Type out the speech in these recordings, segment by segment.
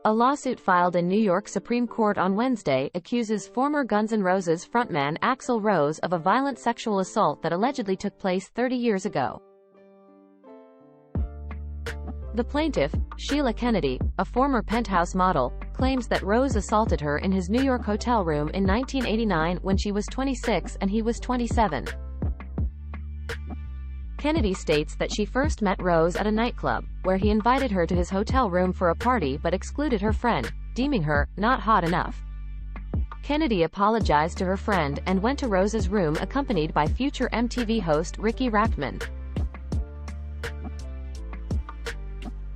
A lawsuit filed in New York Supreme Court on Wednesday accuses former Guns N' Roses frontman Axl Rose of a violent sexual assault that allegedly took place 30 years ago. The plaintiff, Sheila Kennedy, a former Penthouse model, claims that Rose assaulted her in his New York hotel room in 1989 when she was 26 and he was 27. Kennedy states that she first met Rose at a nightclub, where he invited her to his hotel room for a party but excluded her friend, deeming her not hot enough. Kennedy apologized to her friend and went to Rose's room accompanied by future MTV host Riki Rachtman.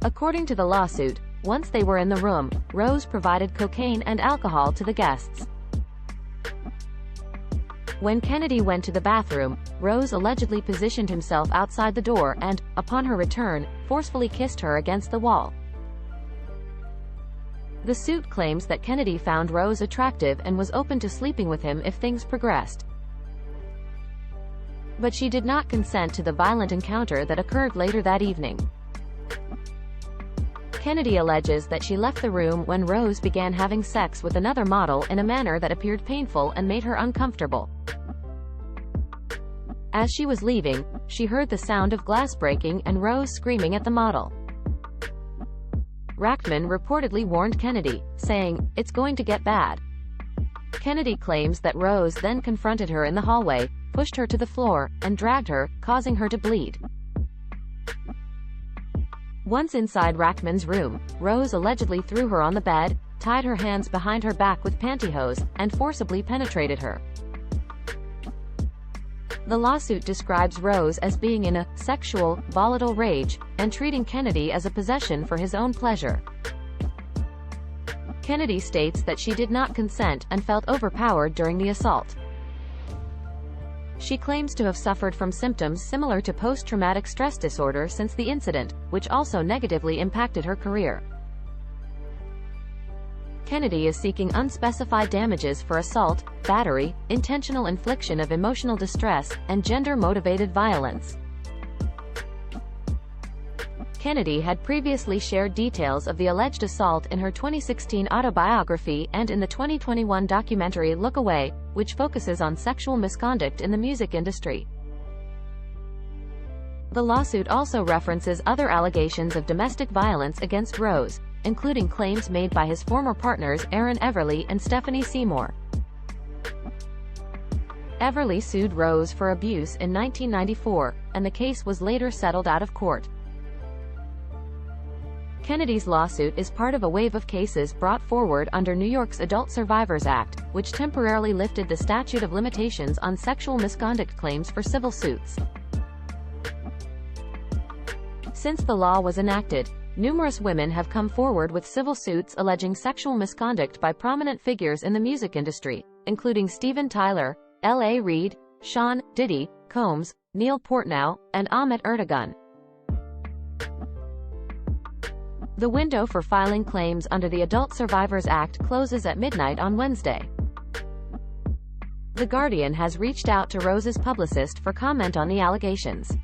According to the lawsuit, once they were in the room, Rose provided cocaine and alcohol to the guests. When Kennedy went to the bathroom, Rose allegedly positioned himself outside the door and, upon her return, forcefully kissed her against the wall. The suit claims that Kennedy found Rose attractive and was open to sleeping with him if things progressed. But she did not consent to the violent encounter that occurred later that evening. Kennedy alleges that she left the room when Rose began having sex with another model in a manner that appeared painful and made her uncomfortable. As she was leaving, she heard the sound of glass breaking and Rose screaming at the model. Rachtman reportedly warned Kennedy, saying, "It's going to get bad." Kennedy claims that Rose then confronted her in the hallway, pushed her to the floor, and dragged her, causing her to bleed. Once inside Rachtman's room, Rose allegedly threw her on the bed, tied her hands behind her back with pantyhose, and forcibly penetrated her. The lawsuit describes Rose as being in a sexual, volatile rage, and treating Kennedy as a possession for his own pleasure. Kennedy states that she did not consent and felt overpowered during the assault. She claims to have suffered from symptoms similar to post-traumatic stress disorder since the incident, which also negatively impacted her career. Kennedy is seeking unspecified damages for assault, battery, intentional infliction of emotional distress, and gender-motivated violence. Kennedy had previously shared details of the alleged assault in her 2016 autobiography and in the 2021 documentary Look Away, which focuses on sexual misconduct in the music industry. The lawsuit also references other allegations of domestic violence against Rose, including claims made by his former partners Aaron Everly and Stephanie Seymour. Everly sued Rose for abuse in 1994, and the case was later settled out of court. Kennedy's lawsuit is part of a wave of cases brought forward under New York's Adult Survivors Act, which temporarily lifted the statute of limitations on sexual misconduct claims for civil suits. Since the law was enacted, numerous women have come forward with civil suits alleging sexual misconduct by prominent figures in the music industry, including Steven Tyler, L.A. Reid, Sean Diddy Combs, Neil Portnow, and Ahmet Ertegun. The window for filing claims under the Adult Survivors Act closes at midnight on Wednesday. The Guardian has reached out to Rose's publicist for comment on the allegations.